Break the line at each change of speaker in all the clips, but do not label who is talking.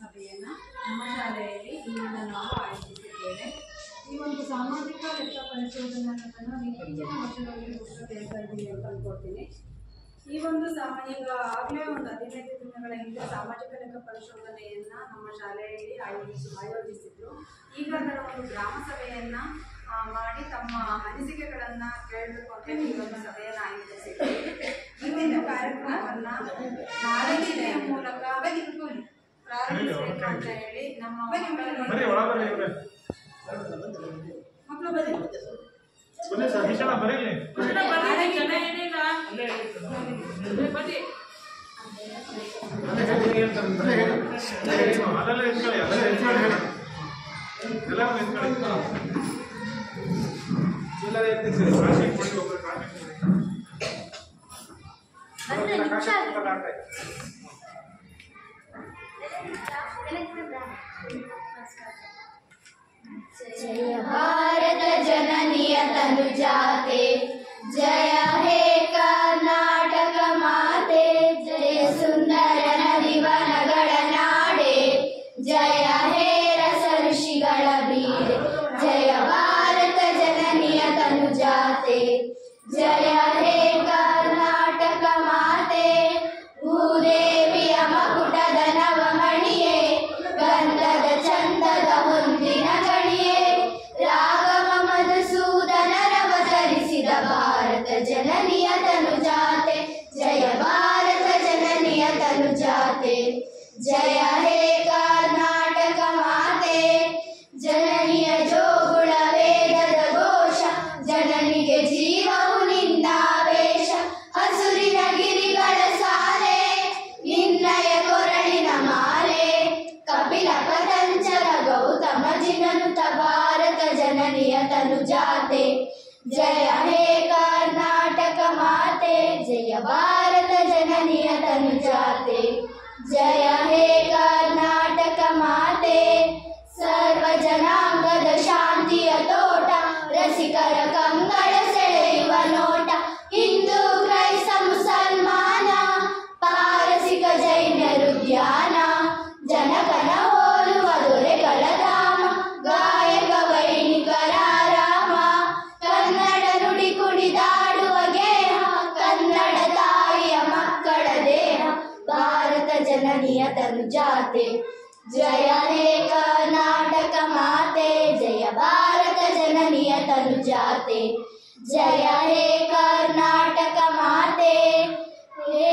ಸಭೆಯನ್ನು ನಮ್ಮ ಶಾಲೆಯಲ್ಲಿ ಇಲ್ಲಿಂದ ನಾವು ಆಯೋಜಿಸಿದ್ದೇವೆ. ಈ ಒಂದು ಸಾಮಾಜಿಕ ಲೆಕ್ಕ ಪರಿಶೋಧನೆಯನ್ನು ಇತ್ತೀಚಿನ ವರ್ಷಗಳಲ್ಲಿ ಹೇಳ್ತಾ ಇದ್ದೀನಿ ಅಂತ ಅಂದ್ಕೊಳ್ತೀನಿ. ಈ ಒಂದು ಈಗ ಆಗಲೇ ಒಂದು 15 ದಿನಗಳ ಹಿಂದೆ ಸಾಮಾಜಿಕ ಲೆಕ್ಕ ಪರಿಶೋಧನೆಯನ್ನು ನಮ್ಮ ಶಾಲೆಯಲ್ಲಿ ಆಯೋಜಿಸಿದ್ರು. ಈಗ ಅದರ ಒಂದು ಗ್ರಾಮ ಸಭೆಯನ್ನು ಮಾಡಿ ತಮ್ಮ ಅನಿಸಿಕೆಗಳನ್ನು ಕೇಳಬೇಕು ಅಂತ ಈ ಒಂದು ಸಭೆಯನ್ನು ಆಯೋಜಿಸಿದ್ವಿ. ಈ ಒಂದು ಕಾರ್ಯಕ್ರಮವನ್ನು ನಾಳೆಯ ಮೂಲಕ ಪ್ರಾರಂಭಿಸಬೇಕು ಅಂತ ಹೇಳಿ ನಮ್ಮ ಮಕ್ಕಳು
जय भारत जननीय तनुजाते, जय हे कर्नाटक माते, जय सुंदर नदिवनಗಳ ನಾಡೆ, जय हे रस ಋಷಿಗಳ ಬೀಡೆ, जय भारत जननीय तनुजाते, जय हे कर्नाटक माते, ಭೂದೇವಿಯ ಮಕುಟದ ನವಮಣಿಯೇ, ಗಂಧದ ಚಂದದ ಹೊಂದಿನ ಗಣಿಯೇ, ರಾಘವ ಮಧುಸೂದನರವತರಿಸಿದ ಭಾರತ ಜನನಿಯ ತನುಜಾತೆ, ಜಯ ಭಾರತ ಜನನಿಯ ತನುಜಾತೆ, ಜಯ ಹೇ ಕರ್ನಾಟಕ ಮಾತೆ, ಜನನಿಯ ಜೋಗುಳ ವೇದದ ಘೋಷ, ಜನನಿಗೆ ಜೀವವು ನಿಂದಾವೇಶ, ಹಸುರಿನ ಗಿರಿಗಳ ಸಾಲೆ, ನಿನ್ನಯ ಕೊರಳಿನ ಮಾಲೆ, ಕಪಿಲ ಪತಂಜಲ ಗೌತಮ ಜಿನನುತ ಭಾರತ ಜನನಿಯ ತನುಜಾತೆ, ಜಯ ಹೇ ಕರ್ನಾಟಕ ಮಾತೆ, ಜಯ ಭಾರತ ಜನನಿಯ ತನುಜಾತೆ, ಜಯ ಹೇ ಕರ್ನಾಟಕ ಮಾತೆ, ಸರ್ವ ಜನಾಂಗದ ಶಾಂತಿಯ ತೋಟ, ರಸಿಕರ ಕಂಗಳ ಸೆಳೆಯುವ ನೋಟ, ಹಿಂದೂ ಕ್ರೈಸ್ತ ಮುಸಲ್ಮಾನ, ಪಾರಸಿಕ ಜೈನರು ಧ್ಯಾನ, ಜನಕನ ಹೋಲುವ ದೊರೆಗಳ ಧಾಮ, ಗಾಯಕ ವೈಣಿಕರ ರಾಮ, ಕನ್ನಡ ನುಡಿ ಕುಣಿದಾಡುವ ಗೇಹ, ಕನ್ನಡ ತಾಯಿಯ ಮಕ್ಕಳ ದೇಹ, ಭಾರತ ಜನನಿಯ ತನುಜಾತೆ, ಜಯ ಹೇ ಕರ್ನಾಟಕ ಮಾತೆ, ಜಯ ಭಾರತ ಜನನಿಯ ತನುಜಾತೆ, ಜಯ ಹೇ ಕರ್ನಾಟಕ ಮಾತೆ, ಹೇ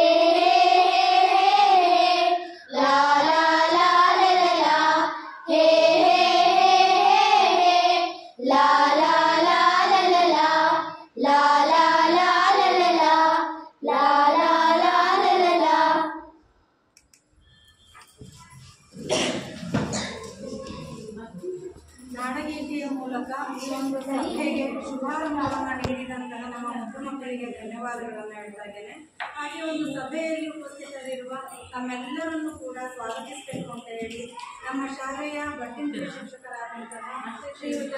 ಲಾ ಲಾ ಲಾ ಲಾ ಲಾ, ಹೇ ಲಾ ಲಾ ಲಾ ಲಾ ಲಾ, ಲಾ ಲಾ ಲಾ ಲಾ ಲಾ, ಲಾ ಲಾ ಲಾ ಲಾ ಲಾ.
ನಾಡಗೀತೆಯ ಮೂಲಕ ಈ ಒಂದು ಸಭೆಗೆ ಶುಭಾರಂಭವನ್ನು ನೀಡಿದಂತಹ ನಮ್ಮ ಮಕ್ಕಳಿಗೆ ಧನ್ಯವಾದಗಳನ್ನು ಹೇಳ್ತಾ ಇದ್ದೇನೆ. ಹಾಗೆ ಒಂದು ಸಭೆಯಲ್ಲಿ ಉಪಸ್ಥಿತರಿರುವ ತಮ್ಮೆಲ್ಲರನ್ನು ಕೂಡ ಸ್ವಾಗತಿಸಬೇಕು ಅಂತ ಹೇಳಿ ನಮ್ಮ ಶಾಲೆಯ ಬಡ್ಡಿಂದ್ರ ಶಿಕ್ಷಕರಾದಂತಹ ಶ್ರೀಯುತ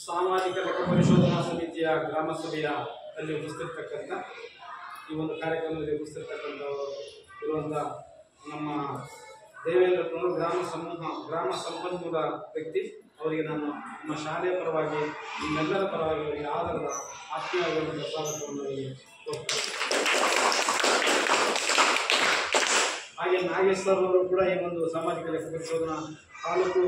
ಸಾಮಾಜಿಕ ಲೆಕ್ಕ ಪರಿಶೋಧನಾ ಸಮಿತಿಯ ಗ್ರಾಮ ಸಭೆಯ ಅಲ್ಲಿ ಉಪಸ್ಥಿತಕ್ಕಂಥ ಈ ಒಂದು ಕಾರ್ಯಕ್ರಮದಲ್ಲಿ ಉಪಸ್ಥಿತಕ್ಕಂಥ ಇರುವಂಥ ನಮ್ಮ ದೇವೇಂದ್ರಪ್ಪನವರು ಗ್ರಾಮ ಸಂಪನ್ಮೂಲ ವ್ಯಕ್ತಿ, ಅವರಿಗೆ ನಾನು ನಮ್ಮ ಶಾಲೆಯ ಪರವಾಗಿ ನಿಮ್ಮೆಲ್ಲರ ಪರವಾಗಿ ಅವರಿಗೆ ಆಧಾರದ ಆತ್ಮೀಯವಾದ ಸ್ವಾಗತವನ್ನು ಅವರಿಗೆ ಕೊಡ್ತಾರೆ. ಹಾಗೆ ನಾಗೇಶ್ ಸರ್ ಅವರು ಕೂಡ ಈ ಒಂದು ಸಾಮಾಜಿಕ ಲೆಕ್ಕ ಪರಿಶೋಧನಾ ತಾಲೂಕು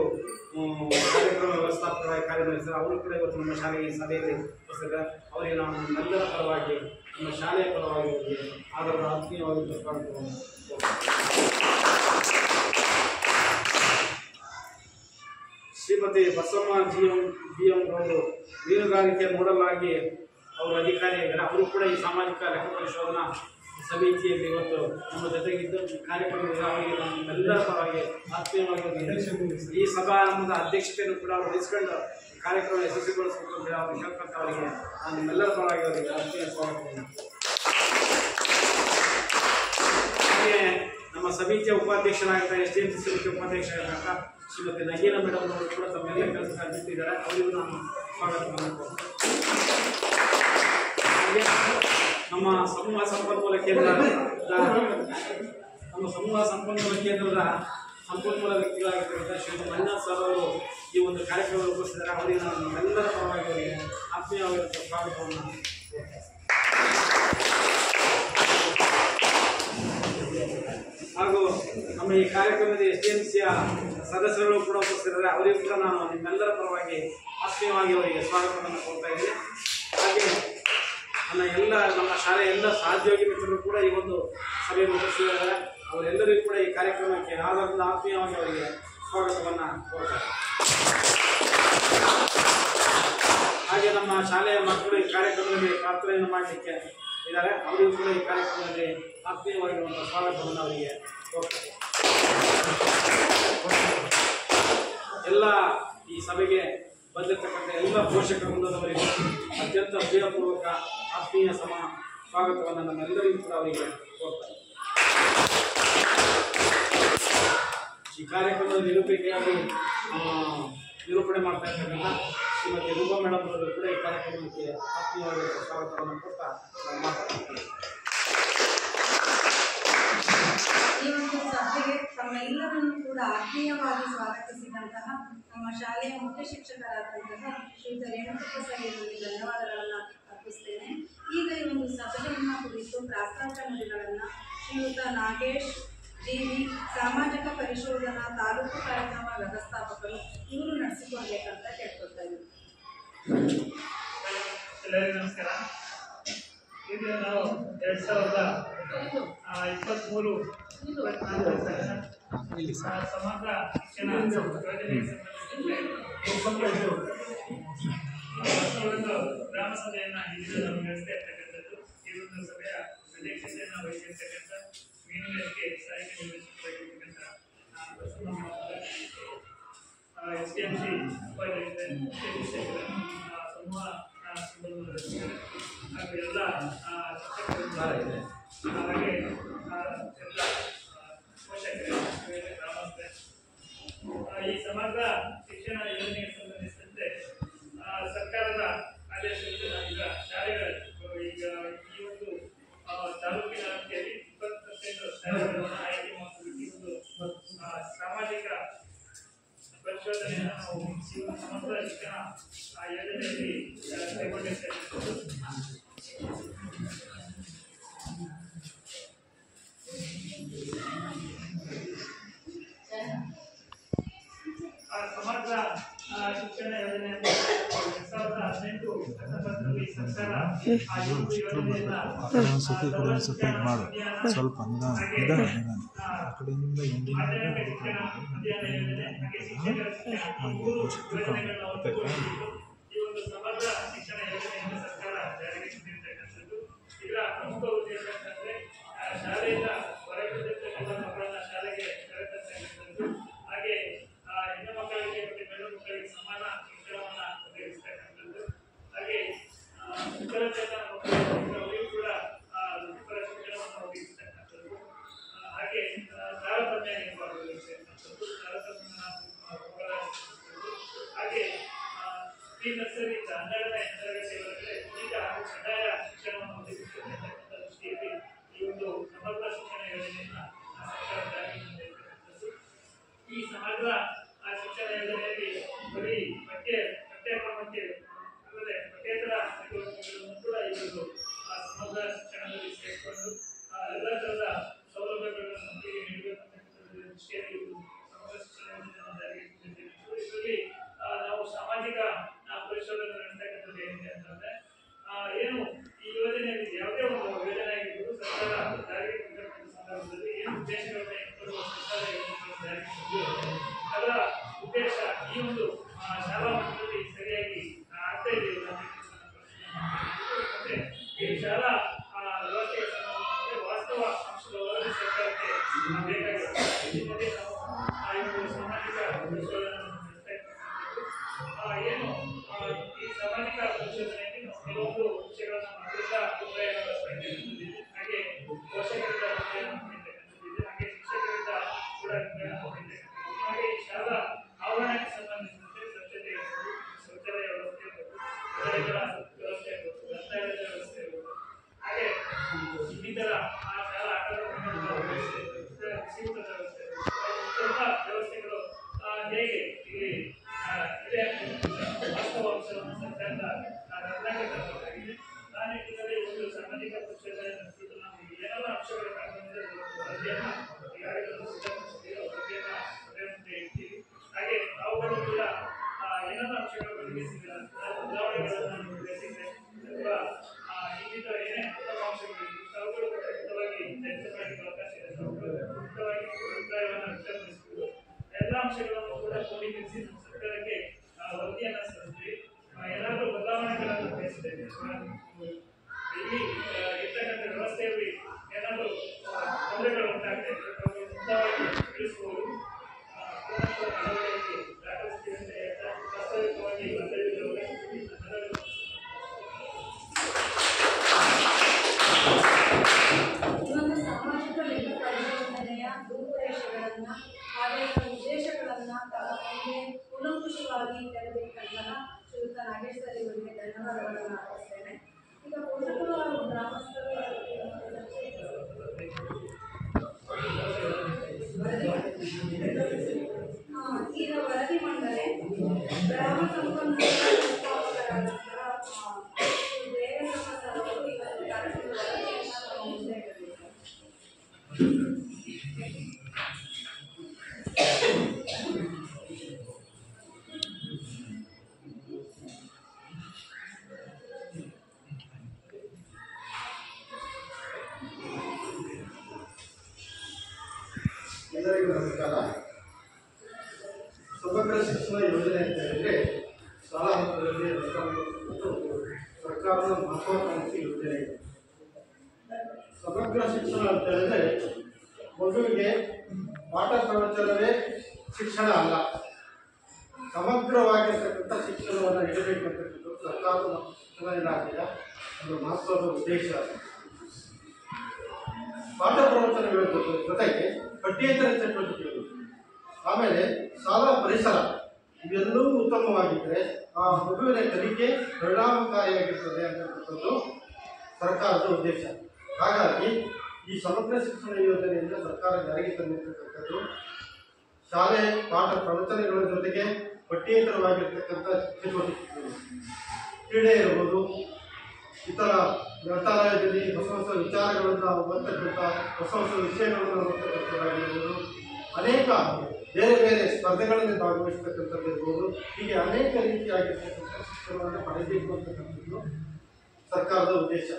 ಕಾರ್ಯಕ್ರಮ ವ್ಯವಸ್ಥಾಪಕರಾಗಿ ಕಾರ್ಯನಿರ್ವಹಿಸಿದ್ದಾರೆ. ಅವರು ಕೂಡ ಇವತ್ತು ನಮ್ಮ ಶಾಲೆಗೆ ಈ ಸಭೆಯಲ್ಲಿ ಉಪಸ್ಥಿತರಿದ್ದಾರೆ. ಅವರಿಗೆ ನಾವು ನಮ್ಮೆಲ್ಲರ ಪರವಾಗಿ ನಮ್ಮ ಶಾಲೆಯ ಪರವಾಗಿ ಅವರಿಗೆ ಆಧಾರದ ಆತ್ಮೀಯವಾದ ಸ್ವಾಗತವನ್ನು ಶ್ರೀಮತಿ ಬಸಮ್ಮ BM ಅವರು ಮೀನುಗಾರಿಕೆ ನೋಡಲ್ ಆಗಿ ಅವರು ಅಧಿಕಾರಿಯಾಗಿದ್ದಾರೆ. ಅವರು ಕೂಡ ಈ ಸಾಮಾಜಿಕ ಲೆಕ್ಕ ಪರಿಶೋಧನಾ ಸಮಿತಿಯಲ್ಲಿ ಇವತ್ತು ನಮ್ಮ ಜೊತೆಗಿದ್ದು ಕಾರ್ಯಕ್ರಮದಲ್ಲಿ ಅವರಿಗೆ ನಮ್ಮೆಲ್ಲರ ಪರವಾಗಿ ಆತ್ಮೀಯವಾಗಿ ಈ ಸಭಾರಂಭದ ಅಧ್ಯಕ್ಷತೆಯನ್ನು ಕೂಡ ಅವರು ವಹಿಸಿಕೊಂಡು ಕಾರ್ಯಕ್ರಮ ಯಶಸ್ವಿಗೊಳಿಸಬೇಕು ಅಂತ ಅವರು ಹೇಳ್ಕೊಂತ ಅವರಿಗೆ ನಾನು ನಿಮ್ಮೆಲ್ಲರ ಪರವಾಗಿ ಅವರಿಗೆ ಆತ್ಮೀಯ ಸ್ವಾಗತವನ್ನು. ಹಾಗೆ ನಮ್ಮ ಸಮಿತಿಯ ಉಪಾಧ್ಯಕ್ಷರಾಗಿದ್ದ SDMC ಸಮಿತಿಯ ಉಪಾಧ್ಯಕ್ಷರಾಗಿದ್ದ ಶ್ರೀಮತಿ ನಗೀನಾ ಮೇಡಮ್ ಅವರು ಕೂಡ ತಮ್ಮೆಲ್ಲ ಕೆಲಸ ಬಿಟ್ಟಿದ್ದಾರೆ. ಅವರಿಗೂ ನಾನು ಸ್ವಾಗತವನ್ನು ಕೊಡ್ತೇನೆ. ನಮ್ಮ ಸಮೂಹ ಸಂಪನ್ಮೂಲ ಕೇಂದ್ರದ ಸಂಪನ್ಮೂಲ ವ್ಯಕ್ತಿಗಳಾಗಿರ್ತಕ್ಕಂಥ ಶ್ರೀ ಮಂಜುನಾಥ್ ಸರ್ ಅವರು ಈ ಒಂದು ಕಾರ್ಯಕ್ರಮದಲ್ಲಿ ಉಪಸ್ಥಿತರೆ. ಅವರಿಗೆ ನಾನು ನಮ್ಮೆಲ್ಲರ ಪರವಾಗಿ ಅವರಿಗೆ ಆತ್ಮೀಯವಾಗಿರುವಂಥ ಸ್ವಾಗತವನ್ನು ಹಾಗೂ ನಮ್ಮ ಈ ಕಾರ್ಯಕ್ರಮದ SDMCಯ ಸದಸ್ಯರು ಕೂಡ ಉಪಸ್ಥಿತರೆ. ಅವರಿಗೂ ಕೂಡ ನಾನು ನಿಮ್ಮೆಲ್ಲರ ಪರವಾಗಿ ಆತ್ಮೀಯವಾಗಿ ಅವರಿಗೆ ಸ್ವಾಗತವನ್ನು ಕೊಡ್ತಾ ಇದ್ದೀನಿ. ಹಾಗೆ ನಮ್ಮ ಶಾಲೆಯ ಎಲ್ಲ ಸಹೋದ್ಯೋಗಿ ಮಿತ್ರರು ಕೂಡ ಈ ಒಂದು ಸಭೆಗೆ ಉಪಸ್ಥಿತರಿದ್ದಾರೆ. ಅವರೆಲ್ಲರಿಗೂ ಕೂಡ ಈ ಕಾರ್ಯಕ್ರಮಕ್ಕೆ ಆಧಾರದ ಆತ್ಮೀಯವಾಗಿ ಅವರಿಗೆ ಸ್ವಾಗತವನ್ನು ಕೊಡ್ತಾರೆ. ಹಾಗೆ ನಮ್ಮ ಶಾಲೆಯ ಮಕ್ಕಳು ಈ ಕಾರ್ಯಕ್ರಮದಲ್ಲಿ ಪ್ರಾರ್ಥನೆಯನ್ನು ಮಾಡಲಿಕ್ಕೆ ಇದ್ದಾರೆ. ಅವರಿಗೂ ಕೂಡ ಈ ಕಾರ್ಯಕ್ರಮದಲ್ಲಿ ಆತ್ಮೀಯವಾಗಿರುವಂಥ ಸ್ವಾಗತವನ್ನು ಅವರಿಗೆ ಕೊಡ್ತಾರೆ. ಎಲ್ಲ ಈ ಸಭೆಗೆ ಬಂದಿರತಕ್ಕಂಥ ಎಲ್ಲ ಪೋಷಕ ವೃಂದದವರಿಗೆ ಅತ್ಯಂತ ಪ್ರಿಯಪೂರ್ವಕ ಆತ್ಮೀಯ ಸ್ವಾಗತವನ್ನು ನಮ್ಮೆಲ್ಲರಿಗೂ ಕೂಡ ಅವರಿಗೆ ಕೊಡ್ತಾರೆ. ಈ ಕಾರ್ಯಕ್ರಮದ ನಿರೂಪಣೆಯಾಗಿ ನಿರೂಪಣೆ ಮಾಡ್ತಾ ಇರ್ತಕ್ಕಂಥ ಶ್ರೀಮತಿ ರೂಪಾ ಮೇಡಮ್ ಅವರು ಕೂಡ ಈ ಕಾರ್ಯಕ್ರಮಕ್ಕೆ ಆತ್ಮೀಯವಾಗಿ ಸ್ವಾಗತವನ್ನು ಕೊಡ್ತಾ ಮಾತಾಡ್ತಾರೆ.
ಈ ಒಂದು ಸಭೆಗೆ ತಮ್ಮೆಲ್ಲರನ್ನು ಕೂಡ ಆತ್ಮೀಯವಾಗಿ ಸ್ವಾಗತಿಸಿದಂತಹ ನಮ್ಮ ಶಾಲೆಯ ಮುಖ್ಯ ಶಿಕ್ಷಕರಾದಂತಹ ಶ್ರೀಯುತ ರೇಣುಕಪ್ಪ ಸರ್ ಇವರಿಗೆ ಧನ್ಯವಾದಗಳನ್ನು ಅರ್ಪಿಸ್ತೇನೆ. ಈಗ ಈ ಒಂದು ಸಭೆಯನ್ನು ಕುರಿತು ಪ್ರಾಸ್ತಾವಿಕ ನುಡಿಗಳನ್ನು ಶ್ರೀಯುತ ನಾಗೇಶ್ ಜಿವಿ ಸಾಮಾಜಿಕ ಪರಿಶೋಧನಾ ತಾಲೂಕು ಕಾರ್ಯಕ್ರಮ ವ್ಯವಸ್ಥಾಪಕರು ಇವರು ನಡೆಸಿಕೊಡ್ಬೇಕಂತ ಕೇಳ್ಕೊಳ್ತಾ ಇದ್ದೀವಿ.
ಎಲ್ಲರಿಗೂ ನಮಸ್ಕಾರ. ಈಗ ನಾವು 2023-24 ಸಮಗ್ರ ಶಿಕ್ಷಣ ಯೋಜನೆಗೆ ಸಂಬಂಧಿಸಿದಂತೆ ಗ್ರಾಮ ಸಭೆಯನ್ನು ಇಂದು ನಾವು ನಡೆಸ್ತಾ ಇರ್ತಕ್ಕಂಥದ್ದು. ಈ ಒಂದು ಸಭೆಯ ಅಧ್ಯಕ್ಷತೆಯನ್ನು ವಹಿಸಿರ್ತಕ್ಕಂಥ ಮೀನುಗಾರಿಕೆ ಸಹಾಯಕ ನಿರ್ದೇಶಕರಾಗಿರ್ತಕ್ಕಂಥ SDMC ಉಪಾಧ್ಯಕ್ಷರು, ಸಮೂಹ ಸಂಪನ್ಮೂಲ ಹಾಗೂ ಎಲ್ಲ ಶಿಕ್ಷಕರು ಹಾಗೆ ಎಲ್ಲ ಪೋಷಕರು ಗ್ರಾಮಸ್ಥರು ಈ ಸಮಗ್ರ ಶಿಕ್ಷಣ ಯೋಜನೆಗೆ ಸಂಬಂಧಿಸಿದಂತೆ ಸರ್ಕಾರದ ಆದೇಶದಿಂದ ಈಗ ಶಾಲೆಗಳು ಈಗ ಈ ಒಂದು ತಾಲೂಕಿನ ವ್ಯಾಪ್ತಿಯಲ್ಲಿ 20% ಶಾಲೆಗಳನ್ನು ಆಯ್ಕೆ ಮಾಡುವುದಕ್ಕೆ ಒಂದು ಸಾಮಾಜಿಕ ಪರಿಶೋಧನೆಯನ್ನು ನಾವು ಸಮಗ್ರ ಶಿಕ್ಷಣ ಯೋಜನೆಯಲ್ಲಿ ಕೈಗೊಂಡಿದ್ದೇವೆ. ಸಮಗ್ರ ಶಿಕ್ಷಣ ಯೋಜನೆ 2018-19 ಈ ಸರ್ಕಾರ
ಸ್ವಲ್ಪ
ಈ ಒಂದು ಸಮಗ್ರ ಶಿಕ್ಷಣ ಯೋಜನೆಯನ್ನು ಸರ್ಕಾರ ಜಾರಿಗೆ ತಂದಿರತಕ್ಕಂಥದ್ದು. ಇದರ ಪ್ರಮುಖ ಉದ್ದೇಶ ಅಂತಂದ್ರೆ ಶಾಲೆಯಿಂದ ಹೊರಗಿರ್ತಕ್ಕಂಥ ಮಕ್ಕಳನ್ನ ಶಾಲೆಗೆ ಕರೆತರ್ತಕ್ಕಂಥದ್ದು, ಹಾಗೆ ಹೆಣ್ಣು ಮಕ್ಕಳಿಗೆ ಮತ್ತು ಗಂಡು ಮಕ್ಕಳಿಗೆ ಸಮಾನ ಶಿಕ್ಷಣವನ್ನ ಒದಗಿಸ್ತಕ್ಕಂಥದ್ದು, ಹಾಗೆ ವಿಕಲಚೇತನ ಮಕ್ಕಳಿಗೂ ಕೂಡ ವೃತ್ತಿಪರ ಶಿಕ್ಷಣವನ್ನು ಒದಗಿಸ್ತಕ್ಕಂಥದ್ದು, ಹಾಗೆ ತಾರತಮ್ಯ ಇರಬಾರದು ಹಾಗೆ ಪ್ರೀ ನರ್ಸರಿ 12ನೇ ತರಗತಿಯವರೆಗೆ ಉಚಿತ ಹಾಗೂ ಕಡ್ಡಾಯ ಶಿಕ್ಷಣವನ್ನು ಒದಗಿಸತಕ್ಕಂಥ ದೃಷ್ಟಿಯಲ್ಲಿ ಈ ಒಂದು ಸಮಗ್ರ ಶಿಕ್ಷಣ ಯೋಜನೆಯನ್ನು ಸರ್ಕಾರ ಜಾರಿಗೆ ತಂದಿರತಕ್ಕಂಥದ್ದು. ಈ ಸಮಗ್ರ ಶಿಕ್ಷಣ ಯೋಜನೆಯಲ್ಲಿ ಬರೀ ಪಠ್ಯಕ್ರಮಕ್ಕೆ ಅಲ್ಲದೆ ಪಠ್ಯೇತರ ಚಟುವಟಿಕೆಗಳನ್ನು ಕೂಡ ಈ ಒಂದು ಸಮಗ್ರ ಶಿಕ್ಷಣದಲ್ಲಿ ಸೇರಿಕೊಂಡು ಎಲ್ಲ ತರಹದ ಸೌಲಭ್ಯಗಳನ್ನು ಮಕ್ಕಳಿಗೆ ನೀಡಬೇಕಂತ ದೃಷ್ಟಿಯಲ್ಲಿ ಸಮಗ್ರ ಶಿಕ್ಷಣ ಯೋಜನೆಯನ್ನು ಜಾರಿಗೆ ತಂದಿದ್ದೇವೆ. ಇದರಲ್ಲಿ ನಾವು ಸಾಮಾಜಿಕ ಪರಿಶೋಧನೆ ನಡೆಸತಕ್ಕಂಥದ್ದು ಏನಿದೆ ಅಂತಂದ್ರೆ ಏನು ಈ ಯೋಜನೆಯಲ್ಲಿ ಯಾವುದೇ ಒಂದು ಯೋಜನೆ ಆಗಿರ್ಬೋದು ಸರ್ಕಾರ ಜಾರಿಗೆ ತಂದಿರತಕ್ಕಂಥ ಸಂದರ್ಭದಲ್ಲಿ ಏನು ಉದ್ದೇಶಗಳನ್ನ ಇಟ್ಕೊಂಡು ಸರ್ಕಾರ ಯೋಜನೆಗಳನ್ನು ಜಾರಿಗೆ ತಂದಿದೆ ಅದರ ಉದ್ದೇಶ ಈ ಒಂದು ಶಾಲಾ ಮಟ್ಟದಲ್ಲಿ ಸರಿಯಾಗಿ ಆಗ್ತಾ ಇದೆ ಮತ್ತೆ ಈ ಶಾಲಾ ವ್ಯವಸ್ಥೆಗೆ ಸಂಬಂಧಿಸಿದಂತೆ ವಾಸ್ತವ ಅಂಶದ ವರದಿ ಸರ್ಕಾರಕ್ಕೆ ಬೇಕಾಗಿರುತ್ತೆ. ಇದರಲ್ಲಿ ನಾವು ಈ ಒಂದು ಸಾಮಾಜಿಕ ಪರಿಶೋಧನೆ ಏನು ಈ ಸಾಮಾಜಿಕ ಪರಿಶೋಧನೆಯಲ್ಲಿ ನಾವು ಕೆಲವೊಂದು ವಿಷಯಗಳನ್ನ ಮಕ್ಕಳಿಂದ ಅಭಿಪ್ರಾಯಗಳನ್ನು ಪಡೆದಿದೆ, ಹಾಗೆ ಪೋಷಕರಿಂದ ಅಭಿಪ್ರಾಯವನ್ನು ಪಡೆದಿದೆ, ಹಾಗೆ ಶಿಕ್ಷಕರಿಂದ ಅಂಶಗಳನ್ನು ಕೂಡ ಕ್ರೋಢೀಕರಿಸಿ ಸರ್ಕಾರಕ್ಕೆ ವರದಿಯನ್ನು ಸಲ್ಲಿಸ್ತೀವಿ. ಏನಾದರೂ ಬದಲಾವಣೆಗಳನ್ನು ಬಯಸಿದ್ದೇವೆ. ಇಲ್ಲಿ ಇರ್ತಕ್ಕಂಥ ವ್ಯವಸ್ಥೆಯಲ್ಲಿ ಏನಾದರೂ ತೊಂದರೆಗಳು ಉಂಟಾಗ್ತದೆ ಮುಂತಾಗಿ ತಿಳಿಸಬಹುದು. ವಾಸ್ತವಿಕವಾಗಿ
ಒಂದು ಸಾಮಾಜಿಕ ಲೆಕ್ಕ ಪರಿಶೋಧನೆಯ ರೂಪುರೇಷೆಗಳನ್ನ ಆಡಳಿತ ಉದ್ದೇಶಗಳನ್ನ ತಮ್ಮ ಮುಂದೆ ಕೂಲಂಕುಷವಾಗಿ ತೆರೆದಿಟ್ಟಂತಹ ಶ್ರೀಯುತ ನಾಗೇಶ್ ಸರ್ ಇವರಿಗೆ ಧನ್ಯವಾದಗಳನ್ನು ಅರ್ಪಿಸ್ತೇನೆ. ಈಗ ಪೋಷಕರು ಹಾಗೂ ಗ್ರಾಮಸ್ಥರು ಈಗ ವರದಿ ಮಂಡನೆ ಗ್ರಾಮ ಸಂಪನ್ಮೂಲ ವ್ಯವಸ್ಥಾಪಕರಾದಂತಹ ದೇವೇಂದ್ರಪ್ಪ ಸರ್ ಅವರು ಇವತ್ತು ಕಾರ್ಯಕ್ರಮದ ವರದಿಯನ್ನು ನಮ್ಮ ಮುಂದೆ ಇಡಲಿದ್ದಾರೆ.
ಎಲ್ಲರಿಗೂ ನಮಸ್ಕಾರ. ಸಮಗ್ರ ಶಿಕ್ಷಣ ಯೋಜನೆ ಅಂತ ಹೇಳಿದ್ರೆ ಶಾಲಾ ಹಂತದಲ್ಲಿ ಸರ್ಕಾರದ ಮಹತ್ವಾಕಾಂಕ್ಷಿ ಯೋಜನೆ ಇದೆ. ಸಮಗ್ರ ಶಿಕ್ಷಣ ಅಂತ ಹೇಳಿದ್ರೆ ಮಗುವಿಗೆ ಪಾಠ ಪ್ರವಚನವೇ ಶಿಕ್ಷಣ ಅಲ್ಲ, ಸಮಗ್ರವಾಗಿರ್ತಕ್ಕಂಥ ಶಿಕ್ಷಣವನ್ನು ನೀಡಬೇಕಂತಕ್ಕಂಥದ್ದು ಸರ್ಕಾರದ ಶಿಕ್ಷಣ ಇಲಾಖೆಯ ಒಂದು ಮಹತ್ವದ ಉದ್ದೇಶ. ಪಾಠ ಪ್ರವಚನಗಳ ಜೊತೆಗೆ ಪಠ್ಯೇತರ ಚಟುವಟಿಕೆಗಳು, ಆಮೇಲೆ ಶಾಲಾ ಪರಿಸರ ಇವೆಲ್ಲವೂ ಉತ್ತಮವಾಗಿದ್ದರೆ ಆ ಮಗುವಿನ ಕಲಿಕೆ ಪರಿಣಾಮಕಾರಿಯಾಗಿರ್ತದೆ ಅಂತಕ್ಕಂಥದ್ದು ಸರ್ಕಾರದ ಉದ್ದೇಶ. ಹಾಗಾಗಿ ಈ ಸಮಗ್ರ ಶಿಕ್ಷಣ ಯೋಜನೆಯಿಂದ ಸರ್ಕಾರ ಜಾರಿಗೆ ತಂದಿರತಕ್ಕಂಥದ್ದು ಶಾಲೆ ಪಾಠ ಪ್ರವಚನಗಳ ಜೊತೆಗೆ ಪಠ್ಯೇತರವಾಗಿರ್ತಕ್ಕಂಥ ಚಟುವಟಿಕೆಗಳು, ಕ್ರೀಡೆ ಇರ್ಬೋದು, ಇತರ ಗ್ರಂಥಾಲಯದಲ್ಲಿ ಹೊಸ ಹೊಸ ವಿಚಾರಗಳನ್ನು ಓದ್ತಕ್ಕಂಥ ಹೊಸ ಹೊಸ ವಿಷಯಗಳನ್ನು ಓದ್ತಕ್ಕಂಥದ್ದಾಗಿರ್ಬೋದು, ಅನೇಕ ಬೇರೆ ಬೇರೆ ಸ್ಪರ್ಧೆಗಳಲ್ಲಿ ಭಾಗವಹಿಸ್ತಕ್ಕಂಥದ್ದು ಇರ್ಬೋದು. ಹೀಗೆ ಅನೇಕ ರೀತಿಯಾಗಿರ್ತಕ್ಕಂಥ ಶಿಕ್ಷಣವನ್ನು ಪಡೆಯಬೇಕು ಅಂತಕ್ಕಂಥದ್ದು ಸರ್ಕಾರದ ಉದ್ದೇಶ.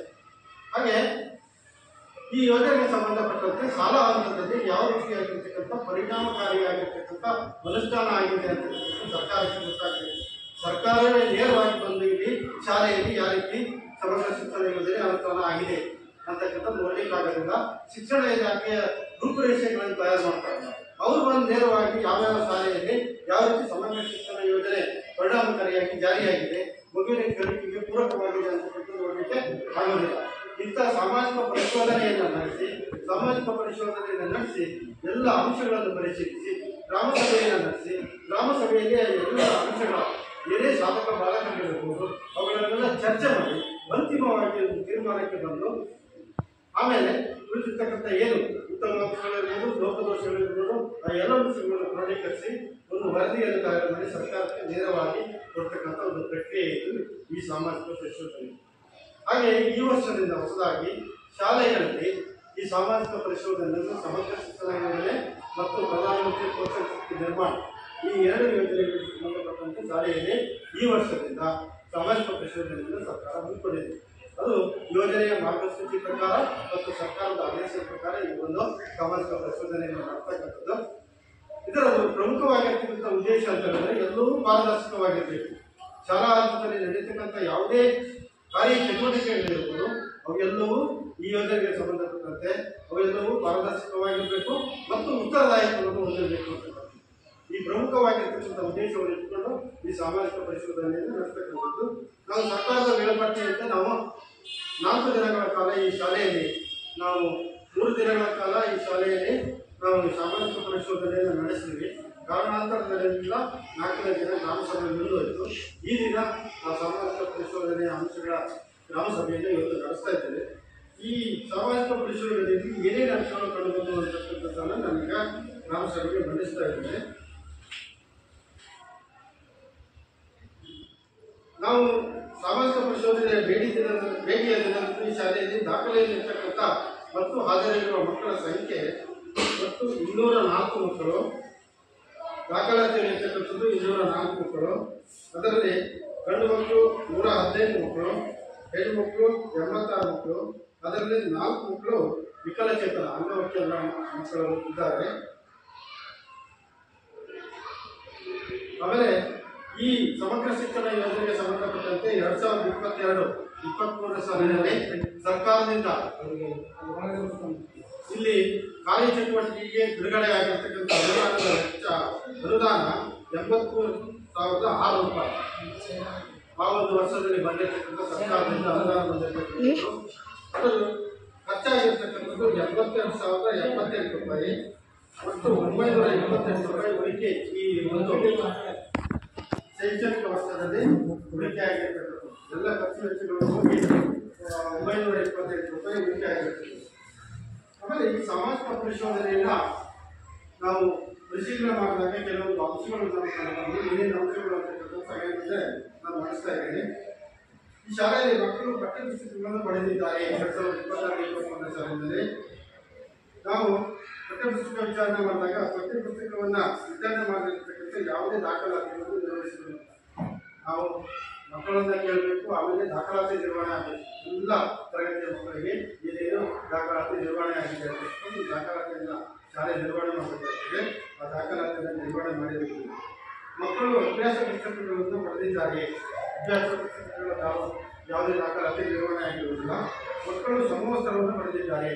ಹಾಗೆ ಈ ಯೋಜನೆಗೆ ಸಂಬಂಧಪಟ್ಟಂತೆ ಶಾಲಾ ಹಂತದಲ್ಲಿ ಯಾವ ರೀತಿಯಾಗಿರ್ತಕ್ಕಂಥ ಪರಿಣಾಮಕಾರಿಯಾಗಿರ್ತಕ್ಕಂಥ ಅನುಷ್ಠಾನ ಆಗಿದೆ ಅಂತಕ್ಕಂಥದ್ದು ಸರ್ಕಾರಕ್ಕೆ ಗೊತ್ತಾಗ್ತದೆ. ಸರ್ಕಾರವೇ ನೇರವಾಗಿ ಬಂದು ಇಲ್ಲಿ ಶಾಲೆಯಲ್ಲಿ ಯಾವ ರೀತಿ ಸಮಗ್ರ ಶಿಕ್ಷಣ ಯೋಜನೆ ಅನುಷ್ಠಾನ ಆಗಿದೆ ಅಂತಕ್ಕಂಥದ್ದು ನೋಡಲಿಕ್ಕಾಗೋದ್ರಿಂದ ಶಿಕ್ಷಣ ಇಲಾಖೆಯ ರೂಪುರೇಷೆಗಳನ್ನು ತಯಾರು ಮಾಡ್ತಾರೆ. ಅವರು ಬಂದು ನೇರವಾಗಿ ಯಾವ್ಯಾವ ಶಾಲೆಯಲ್ಲಿ ಯಾವ ರೀತಿ ಸಮಗ್ರ ಶಿಕ್ಷಣ ಯೋಜನೆ ಪರಿಣಾಮಕಾರಿಯಾಗಿ ಜಾರಿಯಾಗಿದೆ, ಮಗುವಿನ ಕಲಿಕೆಗೆ ಪೂರಕವಾಗಿದೆ ಅಂತಕ್ಕಂಥದ್ದು ನೋಡಲಿಕ್ಕೆ ಆಗೋದಿಲ್ಲ. ಇಂಥ ಸಾಮಾಜಿಕ ಪರಿಶೋಧನೆಯನ್ನು ನಡೆಸಿ ಎಲ್ಲ ಅಂಶಗಳನ್ನು ಪರಿಶೀಲಿಸಿ ಗ್ರಾಮ ಸಭೆಯಲ್ಲಿ ಎಲ್ಲ ಅಂಶಗಳ ಏನೇ ಸಾಧಕ ಬಾಧಕಗಳಿರ್ಬೋದು ಅವುಗಳನ್ನೆಲ್ಲ ಚರ್ಚೆ ಮಾಡಿ ಅಂತಿಮವಾಗಿ ಒಂದು ತೀರ್ಮಾನಕ್ಕೆ ಬಂದು ಆಮೇಲೆ ಉಳಿದಿರ್ತಕ್ಕಂಥ ಏನು ಉತ್ತಮ ಅಂಶಗಳಿರ್ಬೋದು, ಲೋಪದೋಷಗಳಿರ್ಬೋದು, ಆ ಎಲ್ಲ ಅಂಶಗಳನ್ನು ಕ್ರೋಢೀಕರಿಸಿ ಒಂದು ವರದಿಯನ್ನು ತಯಾರು ಮಾಡಿ ಸರ್ಕಾರಕ್ಕೆ ನೇರವಾಗಿ ಕೊಡ್ತಕ್ಕಂಥ ಒಂದು ಪ್ರಕ್ರಿಯೆ ಇದು ಈ ಸಾಮಾಜಿಕ ಪರಿಶೋಧನೆ. ಹಾಗೆ ಈ ವರ್ಷದಿಂದ ಹೊಸದಾಗಿ ಶಾಲೆಗಳಲ್ಲಿ ಈ ಸಾಮಾಜಿಕ ಪರಿಶೋಧನೆಯನ್ನು ಸಮಗ್ರ ಶಿಕ್ಷಣ ಯೋಜನೆ ಮತ್ತು ಪ್ರಧಾನಮಂತ್ರಿ ಕೌಶಲ ಶಕ್ತಿ ನಿರ್ಮಾಣ ಈ ಎರಡು ಯೋಜನೆಗಳಿಗೆ ಸಂಬಂಧಪಟ್ಟಂತೆ ಶಾಲೆಯಲ್ಲಿ ಈ ವರ್ಷದಿಂದ ಸಾಮಾಜಿಕ ಪರಿಶೋಧನೆಯನ್ನು ಸರ್ಕಾರ ಹಮ್ಮಿಕೊಂಡಿದೆ. ಅದು ಯೋಜನೆಯ ಮಾರ್ಗಸೂಚಿ ಪ್ರಕಾರ ಮತ್ತು ಸರ್ಕಾರದ ಆದೇಶದ ಪ್ರಕಾರ ಈ ಒಂದು ಸಾಮಾಜಿಕ ಪರಿಶೋಧನೆಯನ್ನು ಮಾಡ್ತಕ್ಕಂಥದ್ದು. ಇದರ ಪ್ರಮುಖವಾಗಿರ್ತಕ್ಕಂಥ ಉದ್ದೇಶ ಅಂತ ಹೇಳಿದ್ರೆ ಎಲ್ಲವೂ ಪಾರದರ್ಶಕವಾಗಿರಬೇಕು. ಶಾಲಾ ಹಂತದಲ್ಲಿ ನಡೆಯತಕ್ಕಂಥ ಯಾವುದೇ ಕಾರ್ಯ ಚಟುವಟಿಕೆಗಳಿರ್ಬೋದು ಅವೆಲ್ಲವೂ ಈ ಯೋಜನೆಗೆ ಸಂಬಂಧಪಟ್ಟಂತೆ ಅವೆಲ್ಲವೂ ಪಾರದರ್ಶಕವಾಗಿರಬೇಕು ಮತ್ತು ಉತ್ತರದಾಯಕವನ್ನು ಹೊಂದಿರಬೇಕು ಅಂತ ಈ ಪ್ರಮುಖವಾಗಿರ್ತಕ್ಕಂಥ ಉದ್ದೇಶವನ್ನು ಇಟ್ಟುಕೊಂಡು ಈ ಸಾಮಾಜಿಕ ಪರಿಶೋಧನೆಯನ್ನು ನಡೆಸ್ತಕ್ಕಂಥದ್ದು. ನಾವು ಸರ್ಕಾರದ ವೇಳಾಪಟ್ಟಿಯಂತೆ ನಾವು 4 ದಿನಗಳ ಕಾಲ ಈ ಶಾಲೆಯಲ್ಲಿ ನಾವು 3 ದಿನಗಳ ಕಾಲ ಈ ಶಾಲೆಯಲ್ಲಿ ನಾವು ಸಾಮಾಜಿಕ ಪರಿಶೋಧನೆಯನ್ನು ನಡೆಸ್ತೀವಿ. ಕಾರಣಾಂತರದಿಂದ 4ನೇ ದಿನ ಗ್ರಾಮ ಸಭೆ ಮುಂದುವರಿತು. ಈ ದಿನ ಆ ಸಾಮಾಜಿಕ ಪರಿಶೋಧನೆಯ ಅಂಶಗಳ ಗ್ರಾಮ ಸಭೆಯನ್ನು ಇವತ್ತು ನಡೆಸ್ತಾ ಇದ್ದೇವೆ. ಈ ಸಾಮಾಜಿಕ ಪರಿಶೋಧನೆಯಲ್ಲಿ ಏನೇನು ಅಂಶಗಳು ಕಂಡುಬಂದು ಅಂತಕ್ಕಂಥದ್ದನ್ನು ನಾನೀಗ ಗ್ರಾಮ ಸಭೆಗೆ ಮಂಡಿಸ್ತಾ ಇದ್ದೇನೆ. ನಾವು ಸಾಮಾಜಿಕ ಪರಿಶೋಧನೆಯ ಭೇಟಿಯ ದಿನದಂದು ಈ ಶಾಲೆಯಲ್ಲಿ ದಾಖಲೆಯಲ್ಲಿರ್ತಕ್ಕಂಥ ಮತ್ತು ಹಾಜರಿರುವ ಮಕ್ಕಳ ಸಂಖ್ಯೆ ಮತ್ತು 204 ಮಕ್ಕಳು, ದಾಖಲಾತಿಯಲ್ಲಿರ್ತಕ್ಕಂಥದ್ದು 204 ಮಕ್ಕಳು. ಅದರಲ್ಲಿ ಗಂಡು ಮಕ್ಕಳು 115 ಮಕ್ಕಳು, ಹೆಣ್ಣು ಮಕ್ಕಳು 86 ಮಕ್ಕಳು. ಅದರಲ್ಲಿ 4 ಮಕ್ಕಳು ವಿಕಲಚೇತನ ಅಂಗವೈಕಲ್ಯ ಮಕ್ಕಳು ಇದ್ದಾರೆ. ಆಮೇಲೆ ಈ ಸಮಗ್ರ ಶಿಕ್ಷಣ ಯೋಜನೆಗೆ ಸಂಬಂಧಪಟ್ಟಂತೆ 2022-23 ಸಾಲಿನಲ್ಲಿ ಸರ್ಕಾರದಿಂದ ಇಲ್ಲಿ ಕಾರ್ಯಚಟುವಟಿಕೆಗೆ ಬಿಡುಗಡೆಯಾಗಿರ್ತಕ್ಕಂಥ ಅನುದಾನದ ವೆಚ್ಚ ಅನುದಾನ 83,006 ರೂಪಾಯಿ. ಆ ಒಂದು ವರ್ಷದಲ್ಲಿ ಬಂದಿರತಕ್ಕಂಥ ಸರ್ಕಾರದಿಂದ ಅನುದಾನ ಬಂದಿರತಕ್ಕಂಥದ್ದು ಅದನ್ನು ಖರ್ಚಾಗಿರ್ತಕ್ಕಂಥದ್ದು 82,078 ರೂಪಾಯಿ. ಒಟ್ಟು 928 ರೂಪಾಯಿ ಉಳಿಕೆ ಈ ಒಂದು ಶೈಕ್ಷಣಿಕ ವರ್ಷದಲ್ಲಿ ಉಳಿಕೆ ಆಗಿರ್ತಕ್ಕಂಥದ್ದು. ಎಲ್ಲ ಖರ್ಚು ವೆಚ್ಚಗಳು ಹೋಗಿ 928 ರೂಪಾಯಿ ಉಳಿಕೆ ಆಗಿರ್ತಕ್ಕಂಥದ್ದು. ಆಮೇಲೆ ಈ ಸಾಮಾಜಿಕ ಪರಿಶೋಧನೆಯನ್ನ ನಾವು ಪರಿಶೀಲನೆ ಮಾಡಿದಾಗ ಕೆಲವೊಂದು ಅಂಶಗಳನ್ನು ನಾವು ಕಾಣಬಹುದು. ಏನೇನು ಅಂಶಗಳು ಅಂತಕ್ಕಂಥ ಸಮಯದಲ್ಲಿ ನಾನು ಮಾಡಿಸ್ತಾ ಇದ್ದೀನಿ. ಈ ಶಾಲೆಯಲ್ಲಿ ಮಕ್ಕಳು ಪಠ್ಯಪುಸ್ತಕಗಳನ್ನು ಪಡೆದಿದ್ದಾರೆ 2022-23 ಸಾಲಿನಲ್ಲಿ. ನಾವು ಪಠ್ಯಪುಸ್ತಕ ವಿಚಾರಣೆ ಮಾಡಿದಾಗ ಪಠ್ಯಪುಸ್ತಕವನ್ನು ವಿತರಣೆ ಮಾಡಿರ್ತಕ್ಕಂಥ ಯಾವುದೇ ದಾಖಲಾತಿಗಳನ್ನು ನಿರ್ವಹಿಸಬೇಕು. ನಾವು ಮಕ್ಕಳನ್ನ ಕೇಳಬೇಕು, ಆಮೇಲೆ ದಾಖಲಾತಿ ನಿರ್ವಹಣೆ ಆಗಬೇಕು. ಎಲ್ಲ ತರಗತಿಯ ಮಕ್ಕಳಿಗೆ ಏನೇನು ದಾಖಲಾತಿ ನಿರ್ವಹಣೆ ಆಗಿದೆ ಒಂದು ದಾಖಲಾತಿಯನ್ನು ಶಾಲೆ ನಿರ್ವಹಣೆ ಮಾಡಬೇಕಾಗ್ತದೆ. ಆ ದಾಖಲಾತಿಯನ್ನು ನಿರ್ವಹಣೆ ಮಾಡಿರಬೇಕು. ಮಕ್ಕಳು ಅಭ್ಯಾಸ ಪುಸ್ತಕಗಳನ್ನು ಪಡೆದಿದ್ದಾರೆ. ಅಭ್ಯಾಸ ಪುಸ್ತಕಗಳ ಯಾವುದೇ ದಾಖಲಾತಿ ನಿರ್ವಹಣೆ ಆಗಿರುವುದಿಲ್ಲ. ಮಕ್ಕಳು ಸಮವಸ್ತ್ರವನ್ನು ಪಡೆದಿದ್ದಾರೆ.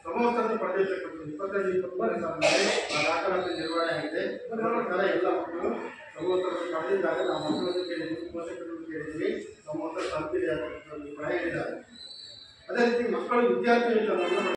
ಸಮವಸ್ತ್ರವನ್ನು ಪಡೆದಿರ್ತಕ್ಕಂಥದ್ದು 22-23 ಸಾಲಿನಲ್ಲಿ ಆ ದಾಖಲಾತಿ ನಿರ್ವಹಣೆ ಆಗಿದೆ. ಅದರ ಪ್ರಕಾರ ಎಲ್ಲ ಮಕ್ಕಳು ಸಮವಸ್ತ್ರವನ್ನು ಪಡೆದಿದ್ದಾರೆ. ನಾವು ಮಕ್ಕಳನ್ನು ಕೇಳಿದ್ವಿ, ಪೋಷಕರನ್ನು ಕೇಳಿದ್ವಿ, ಸಮವಸ್ತ್ರ ತಲುಪಿದೆ ಅಂತ ಹೇಳಿದ್ದಾರೆ. ಅದೇ ರೀತಿ ಮಕ್ಕಳು ವಿದ್ಯಾರ್ಥಿ ವೇತನವನ್ನು